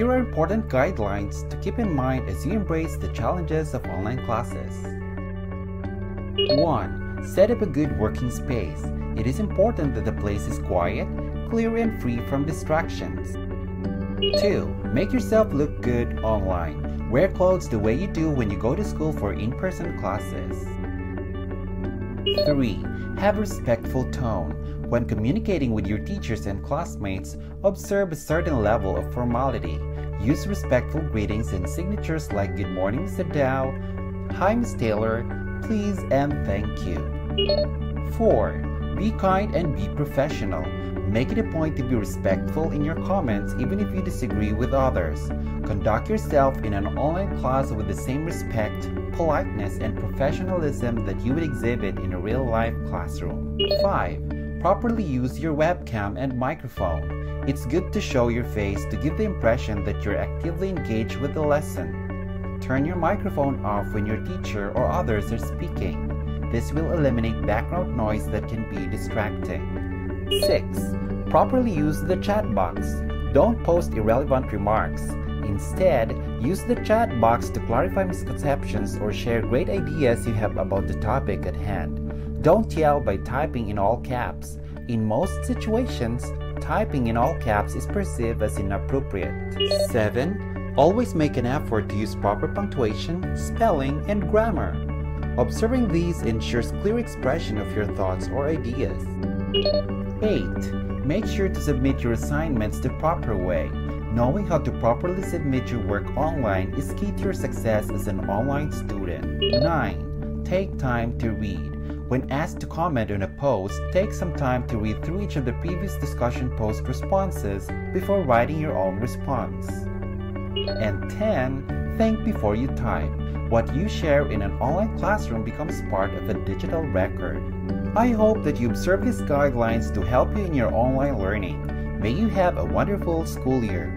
Here are important guidelines to keep in mind as you embrace the challenges of online classes. 1. Set up a good working space. It is important that the place is quiet, clear, and free from distractions. 2. Make yourself look good online. Wear clothes the way you do when you go to school for in-person classes. 3. Have a respectful tone. When communicating with your teachers and classmates, observe a certain level of formality. Use respectful greetings and signatures like "Good morning, Mr. Dow," "Hi, Ms. Taylor," "Please," and "Thank you." 4. Be kind and be professional. Make it a point to be respectful in your comments even if you disagree with others. Conduct yourself in an online class with the same respect, politeness, and professionalism that you would exhibit in a real-life classroom. 5. Properly use your webcam and microphone. It's good to show your face to give the impression that you're actively engaged with the lesson. Turn your microphone off when your teacher or others are speaking. This will eliminate background noise that can be distracting. 6. Properly use the chat box. Don't post irrelevant remarks. Instead, use the chat box to clarify misconceptions or share great ideas you have about the topic at hand. Don't yell by typing in all caps. In most situations, typing in all caps is perceived as inappropriate. 7. Always make an effort to use proper punctuation, spelling, and grammar. Observing these ensures clear expression of your thoughts or ideas. 8. Make sure to submit your assignments the proper way. Knowing how to properly submit your work online is key to your success as an online student. 9. Take time to read. When asked to comment on a post, take some time to read through each of the previous discussion post responses before writing your own response. And 10. Think before you type. What you share in an online classroom becomes part of a digital record. I hope that you observe these guidelines to help you in your online learning. May you have a wonderful school year.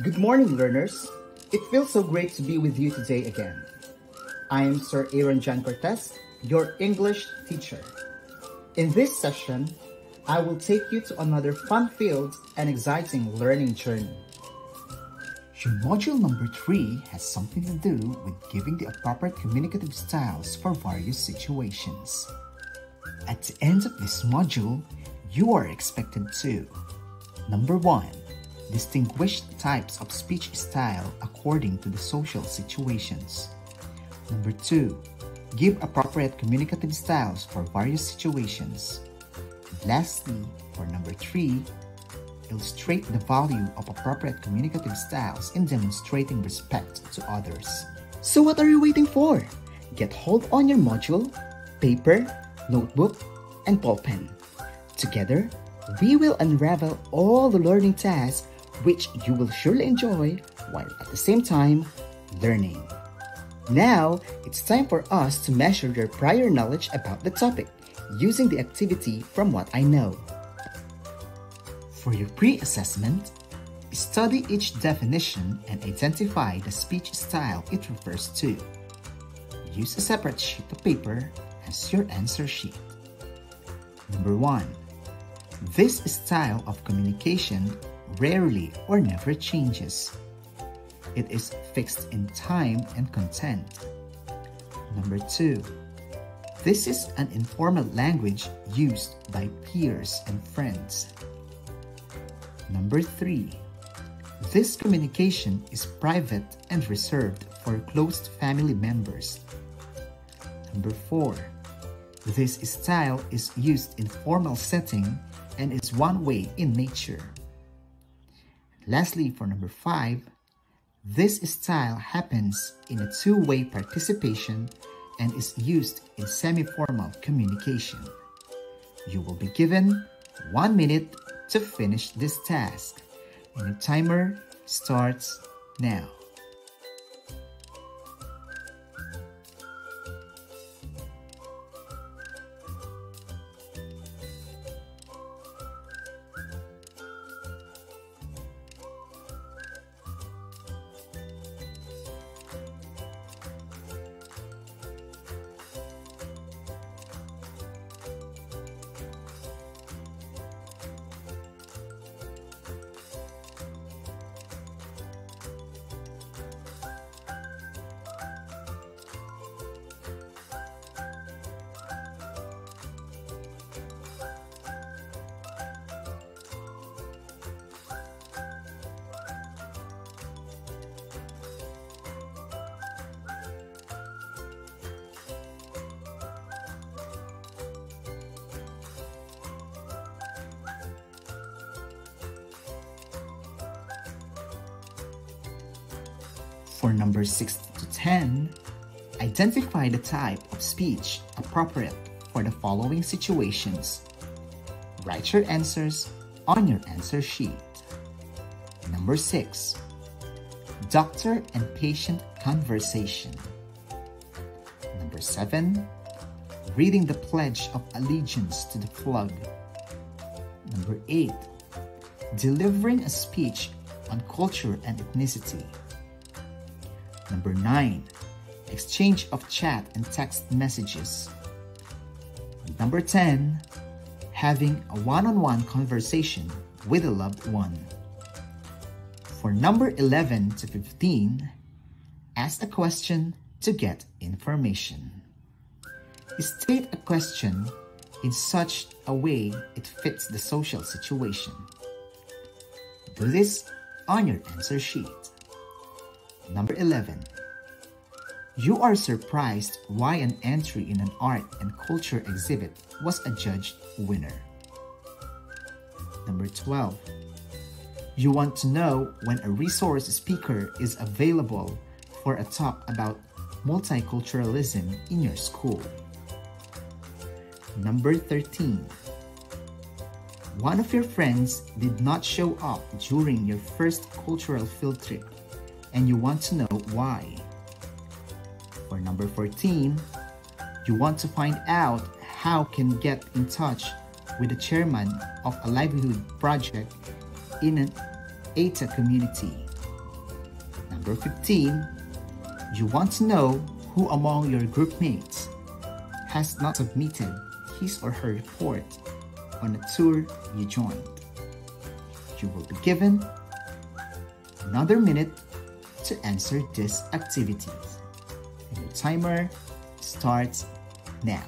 Good morning, learners. It feels so great to be with you today again. I am Sir Aaron John Cortez, your English teacher. In this session, I will take you to another fun-filled and exciting learning journey. Your module number 3 has something to do with giving the appropriate communicative styles for various situations. At the end of this module, you are expected to: Number 1. Distinguish types of speech style according to the social situations. Number 2. Give appropriate communicative styles for various situations. Lastly, for number 3, illustrate the value of appropriate communicative styles in demonstrating respect to others. So what are you waiting for? Get hold on your module, paper, notebook, and ball pen. Together, we will unravel all the learning tasks which you will surely enjoy while at the same time learning. Now, it's time for us to measure your prior knowledge about the topic using the activity from what I know. For your pre-assessment, study each definition and identify the speech style it refers to. Use a separate sheet of paper as your answer sheet. Number 1. This style of communication rarely or never changes. It is fixed in time and content. Number 2. This is an informal language used by peers and friends. Number 3. This communication is private and reserved for close family members. Number 4. This style is used in formal setting and is one way in nature. Lastly, for number 5, this style happens in a two-way participation and is used in semi-formal communication. You will be given 1 minute to finish this task, and your timer starts now. For number 6 to 10, identify the type of speech appropriate for the following situations. Write your answers on your answer sheet. Number 6, doctor and patient conversation. Number 7, reading the Pledge of Allegiance to the flag. Number 8, delivering a speech on culture and ethnicity. Number 9, exchange of chat and text messages. Number 10, having a one-on-one conversation with a loved one. For number 11 to 15, ask a question to get information. State a question in such a way it fits the social situation. Do this on your answer sheet. Number 11. You are surprised why an entry in an art and culture exhibit was adjudged winner. Number 12. You want to know when a resource speaker is available for a talk about multiculturalism in your school. Number 13. One of your friends did not show up during your first cultural field trip, and you want to know why. For number 14, you want to find out how can get in touch with the chairman of a livelihood project in an ETA community. Number 15, you want to know who among your group mates has not submitted his or her report on a tour you joined. You will be given another minute to answer these activities. And your timer starts now.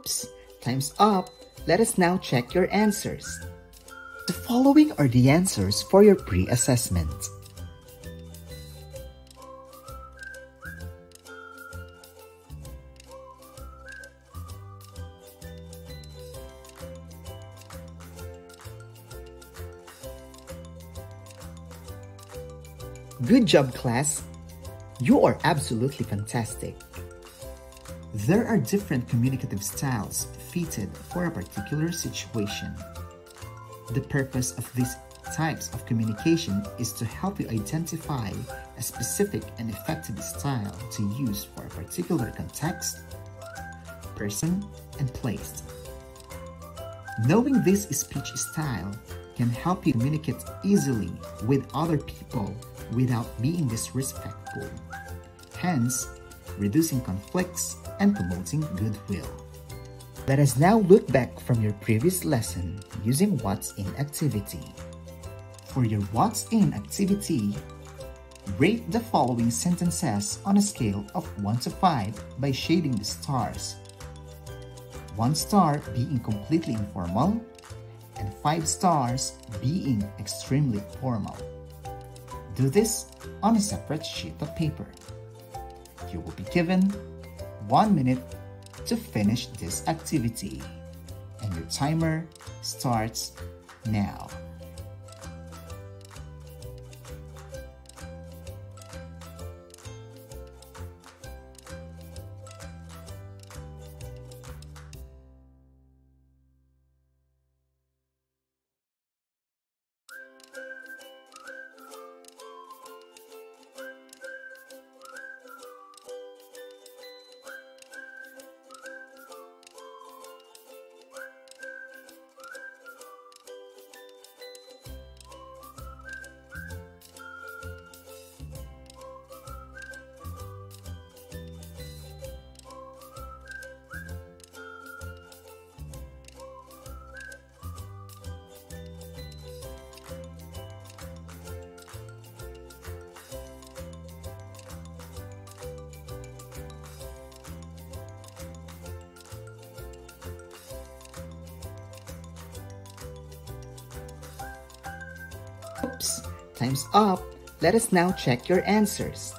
Oops, time's up. Let us now check your answers. The following are the answers for your pre-assessment. Good job, class! You are absolutely fantastic. There are different communicative styles fitted for a particular situation. The purpose of these types of communication is to help you identify a specific and effective style to use for a particular context, person, and place. Knowing this speech style can help you communicate easily with other people without being disrespectful, hence reducing conflicts and promoting goodwill. Let us now look back from your previous lesson using What's In activity. For your What's In activity, rate the following sentences on a scale of 1 to 5 by shading the stars. 1 star being completely informal, and 5 stars being extremely formal. Do this on a separate sheet of paper. You will be given 1 minute to finish this activity, and your timer starts now. Oops, time's up. Let us now check your answers.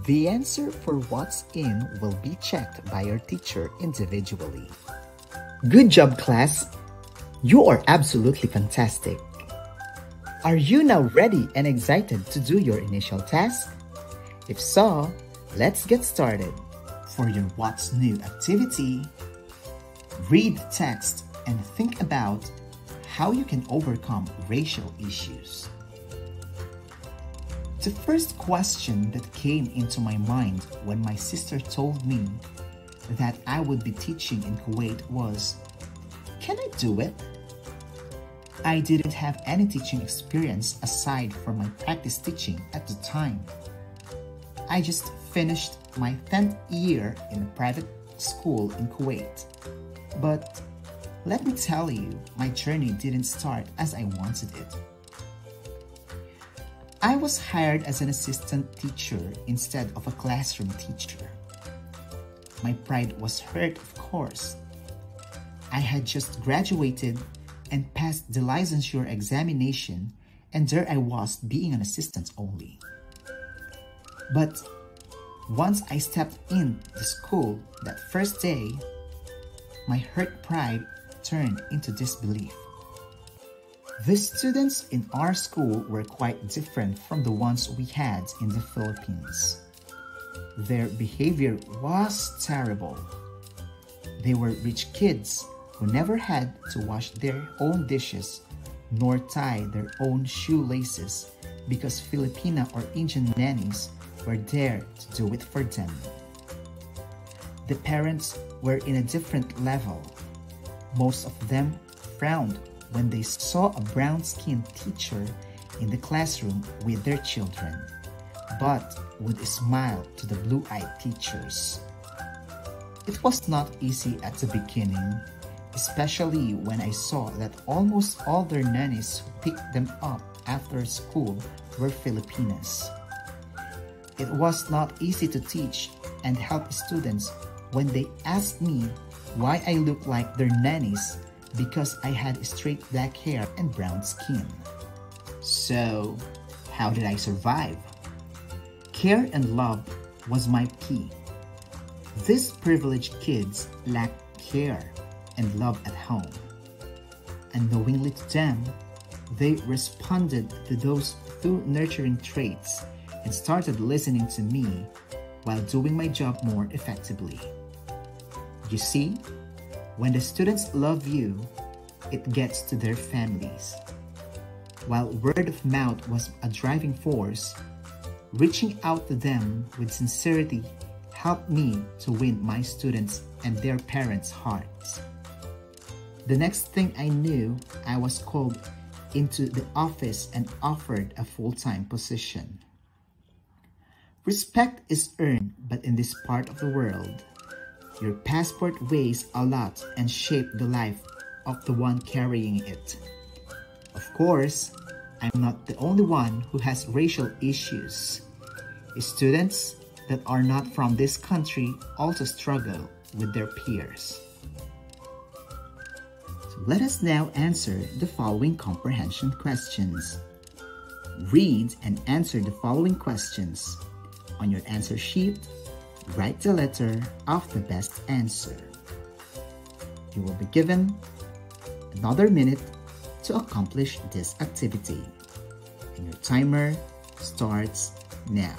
The answer for What's In will be checked by your teacher individually. Good job, class! You are absolutely fantastic. Are you now ready and excited to do your initial task? If so, let's get started. For your What's New activity, read the text and think about how you can overcome racial issues. The first question that came into my mind when my sister told me that I would be teaching in Kuwait was, can I do it? I didn't have any teaching experience aside from my practice teaching at the time. I just finished my 10th year in a private school in Kuwait. But let me tell you, my journey didn't start as I wanted it. I was hired as an assistant teacher instead of a classroom teacher. My pride was hurt, of course. I had just graduated and passed the licensure examination, and there I was being an assistant only. But once I stepped in the school that first day, my hurt pride turned into disbelief. The students in our school were quite different from the ones we had in the Philippines. Their behavior was terrible. They were rich kids who never had to wash their own dishes nor tie their own shoelaces because Filipina or Indian nannies were there to do it for them. The parents were in a different level. Most of them frowned when they saw a brown-skinned teacher in the classroom with their children, but would smile to the blue-eyed teachers. It was not easy at the beginning, especially when I saw that almost all their nannies who picked them up after school were Filipinas. It was not easy to teach and help students when they asked me why I look like their nannies because I had straight black hair and brown skin. So, how did I survive? Care and love was my key. These privileged kids lacked care and love at home. Unknowingly to them, they responded to those two nurturing traits and started listening to me while doing my job more effectively. You see, when the students love you, it gets to their families. While word of mouth was a driving force, reaching out to them with sincerity helped me to win my students and their parents' hearts. The next thing I knew, I was called into the office and offered a full-time position. Respect is earned, but in this part of the world, your passport weighs a lot and shapes the life of the one carrying it. Of course, I'm not the only one who has racial issues. Students that are not from this country also struggle with their peers. So let us now answer the following comprehension questions. Read and answer the following questions. On your answer sheet, write the letter of the best answer. You will be given another minute to accomplish this activity. And your timer starts now.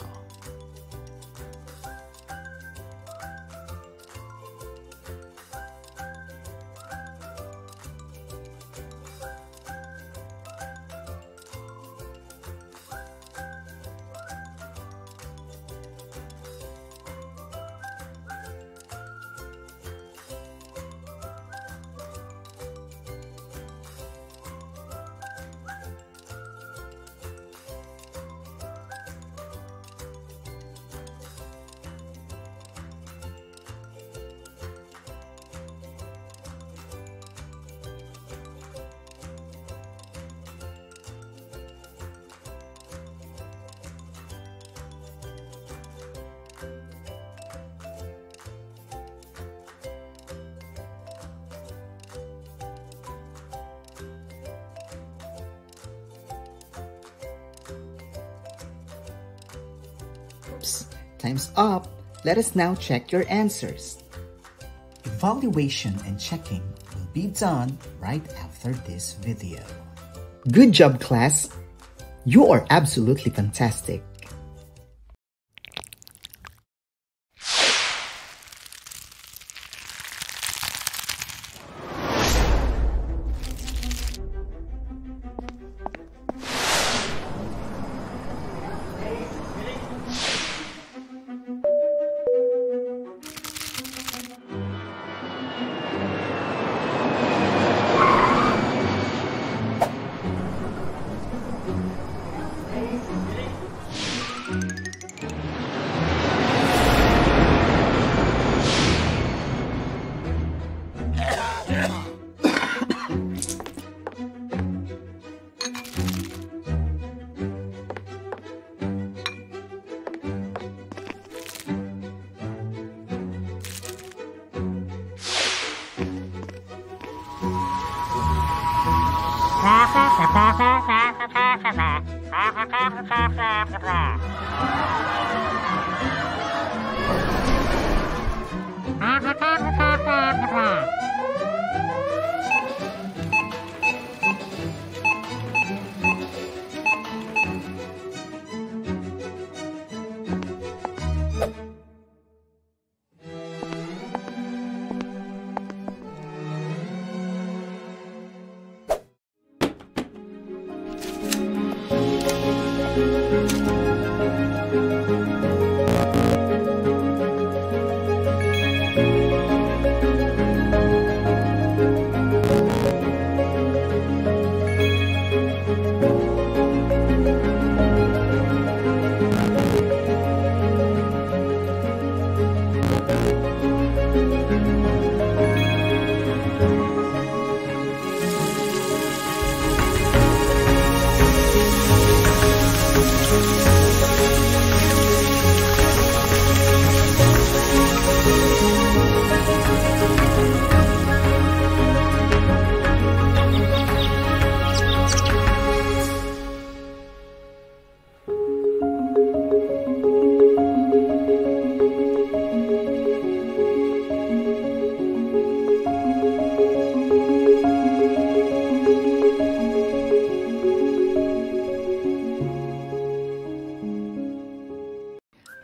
Time's up. Let us now check your answers. Evaluation and checking will be done right after this video. Good job, class. You are absolutely fantastic.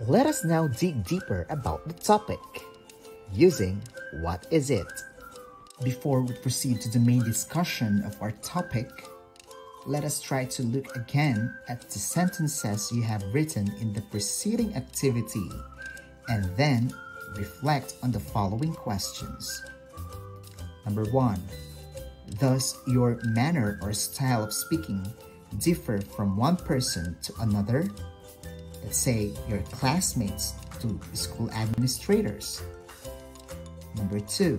Let us now dig deeper about the topic, using what is it? Before we proceed to the main discussion of our topic, let us try to look again at the sentences you have written in the preceding activity and then reflect on the following questions. Number 1. Does your manner or style of speaking differ from one person to another? Let's say your classmates to school administrators. Number 2.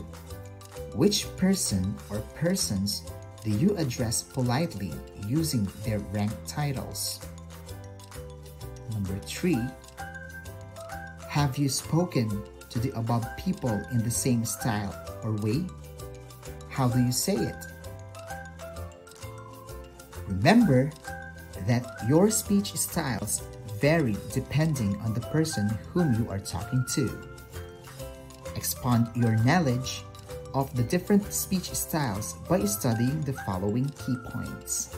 Which person or persons do you address politely using their rank titles? Number 3. Have you spoken to the above people in the same style or way? How do you say it? Remember that your speech styles vary depending on the person whom you are talking to. Expand your knowledge of the different speech styles by studying the following key points.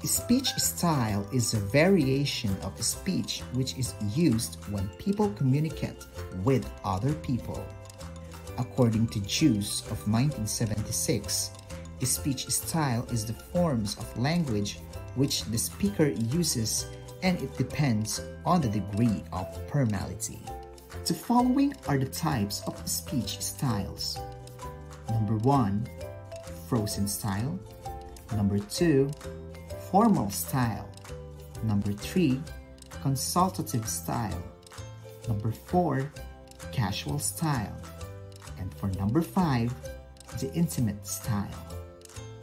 A speech style is a variation of speech which is used when people communicate with other people. According to Juice of 1976, a speech style is the forms of language which the speaker uses, and it depends on the degree of formality. The following are the types of speech styles. Number 1, frozen style. Number 2, formal style. Number 3, consultative style. Number 4, casual style. And for number 5, the intimate style.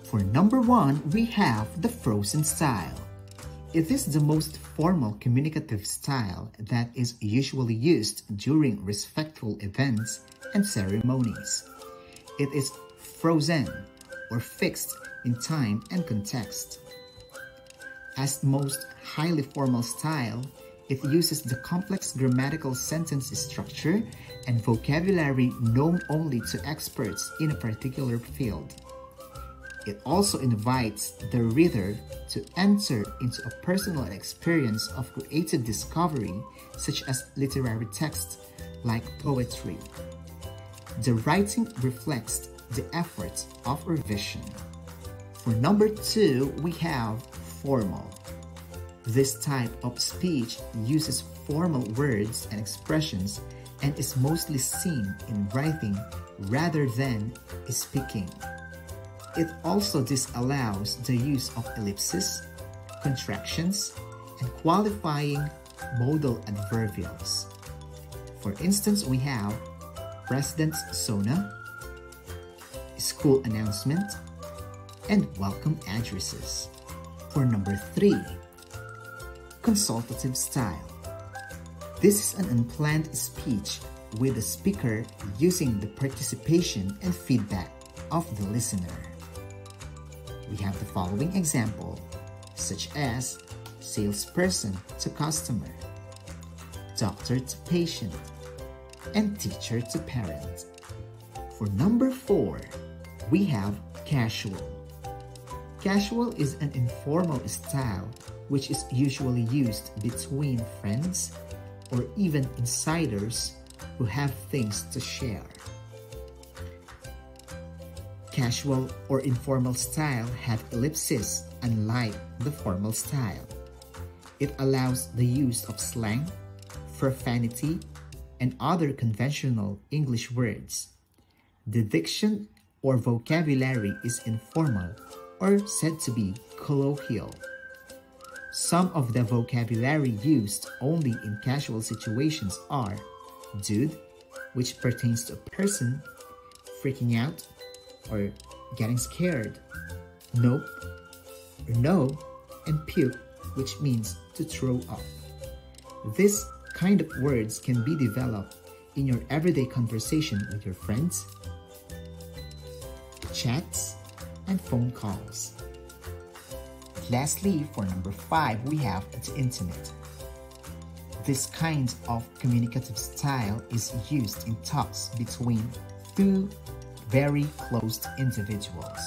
For number 1, we have the frozen style. It is the most formal communicative style that is usually used during respectful events and ceremonies. It is frozen or fixed in time and context. As most highly formal style, it uses the complex grammatical sentence structure and vocabulary known only to experts in a particular field. It also invites the reader to enter into a personal experience of creative discovery, such as literary text like poetry. The writing reflects the effort of revision. For number 2, we have formal. This type of speech uses formal words and expressions and is mostly seen in writing rather than speaking. It also disallows the use of ellipses, contractions, and qualifying modal adverbials. For instance, we have President's Sona, school announcement, and welcome addresses. For number 3, consultative style. This is an unplanned speech with the speaker using the participation and feedback of the listener. We have the following example, such as salesperson to customer, doctor to patient, and teacher to parent. For number 4, we have casual. Casual is an informal style which is usually used between friends or even insiders who have things to share. Casual or informal style have ellipses unlike the formal style. It allows the use of slang, profanity, and other conventional English words. The diction or vocabulary is informal or said to be colloquial. Some of the vocabulary used only in casual situations are dude, which pertains to a person freaking out or getting scared, nope, or no, and puke, which means to throw up. This kind of words can be developed in your everyday conversation with your friends, chats, and phone calls. Lastly, for number 5, we have the intimate. This kind of communicative style is used in talks between two very close individuals.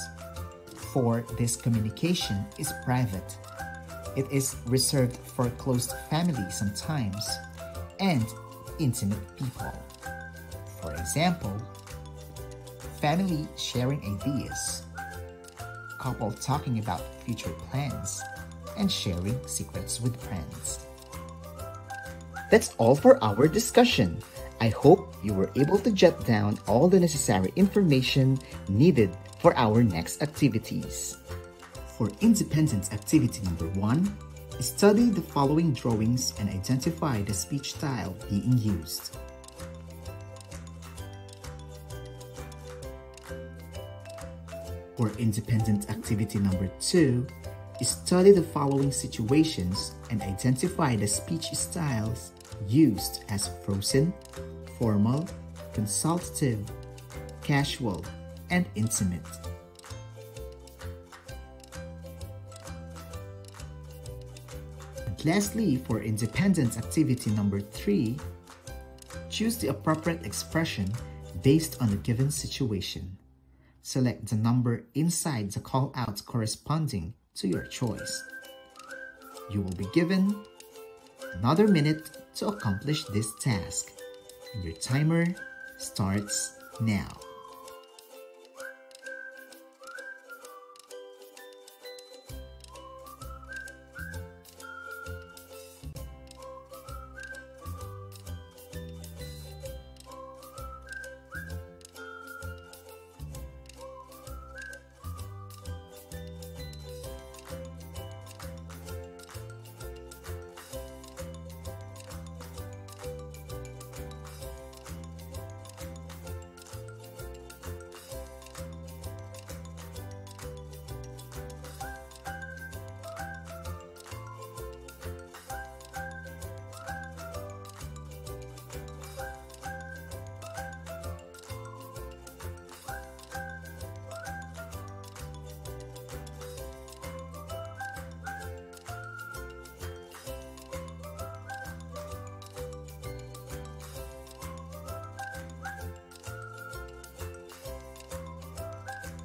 For this communication is private. It is reserved for close family sometimes, and intimate people. For example, family sharing ideas, couple talking about future plans, and sharing secrets with friends. That's all for our discussion. I hope you were able to jot down all the necessary information needed for our next activities. For independent activity number 1, study the following drawings and identify the speech style being used. For independent activity number 2, study the following situations and identify the speech styles used as frozen, formal, consultative, casual, and intimate. And lastly, for independent activity number 3, choose the appropriate expression based on the given situation. Select the number inside the call-out corresponding to your choice. You will be given another minute to accomplish this task, and your timer starts now.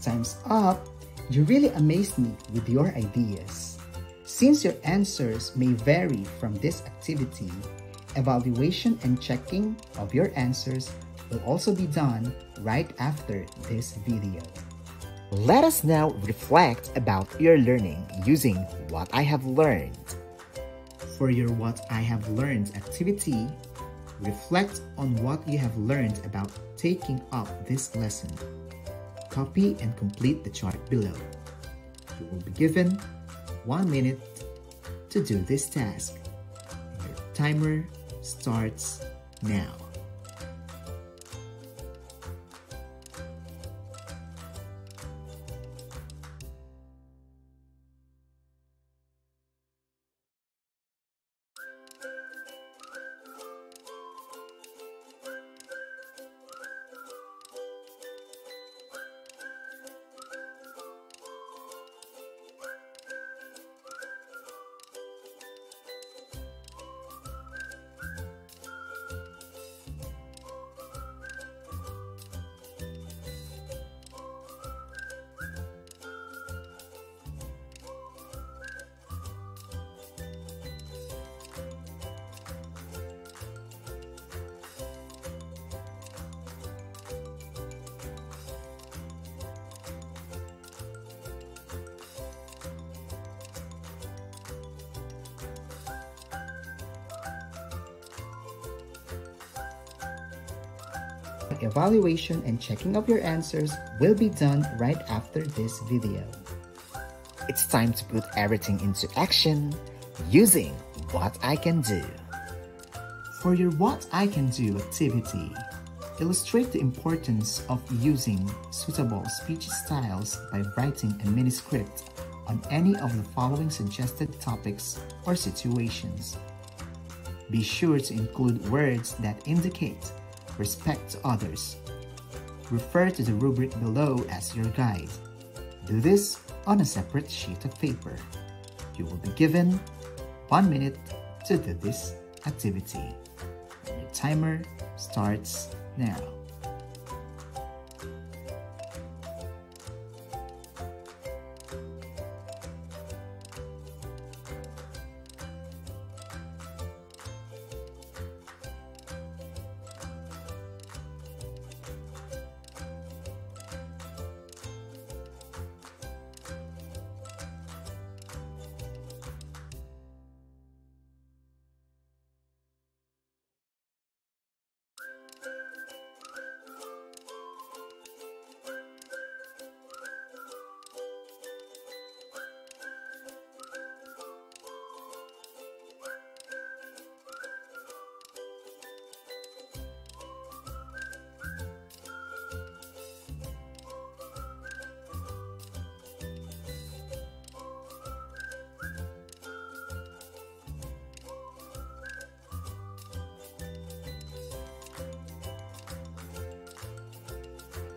Time's up! You really amazed me with your ideas. Since your answers may vary from this activity, evaluation and checking of your answers will also be done right after this video. Let us now reflect about your learning using What I Have Learned. For your What I Have Learned activity, reflect on what you have learned about taking up this lesson. Copy and complete the chart below. You will be given 1 minute to do this task. Your timer starts now. Evaluation and checking of your answers will be done right after this video. It's time to put everything into action using What I Can Do. For your What I Can Do activity, illustrate the importance of using suitable speech styles by writing a mini script on any of the following suggested topics or situations. Be sure to include words that indicate respect to others. Refer to the rubric below as your guide. Do this on a separate sheet of paper. You will be given 1 minute to do this activity. Your timer starts now.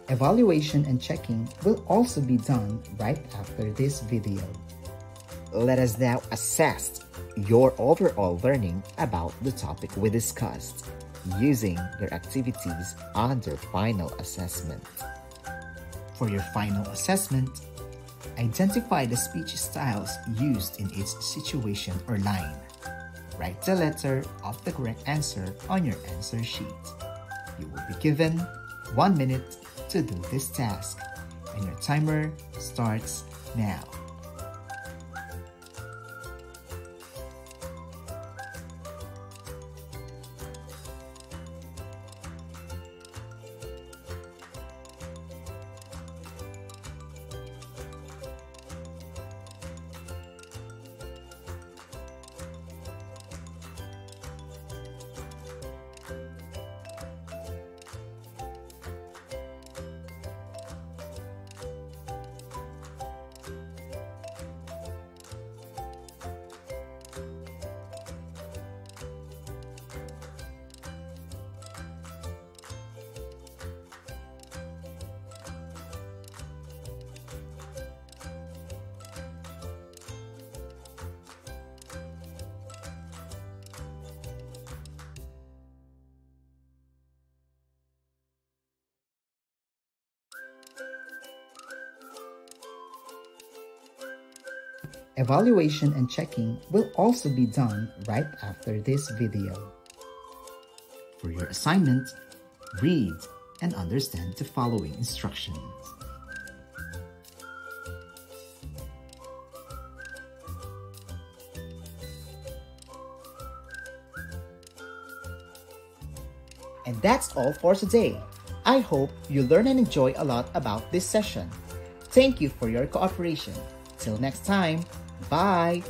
Evaluation and checking will also be done right after this video. Let us now assess your overall learning about the topic we discussed using your activities under final assessment. For your final assessment, identify the speech styles used in each situation or line. Write the letter of the correct answer on your answer sheet. You will be given 1 minute to do this task, and your timer starts now. Evaluation and checking will also be done right after this video. For your assignment, read and understand the following instructions. And that's all for today. I hope you learn and enjoy a lot about this session. Thank you for your cooperation. Till next time, bye!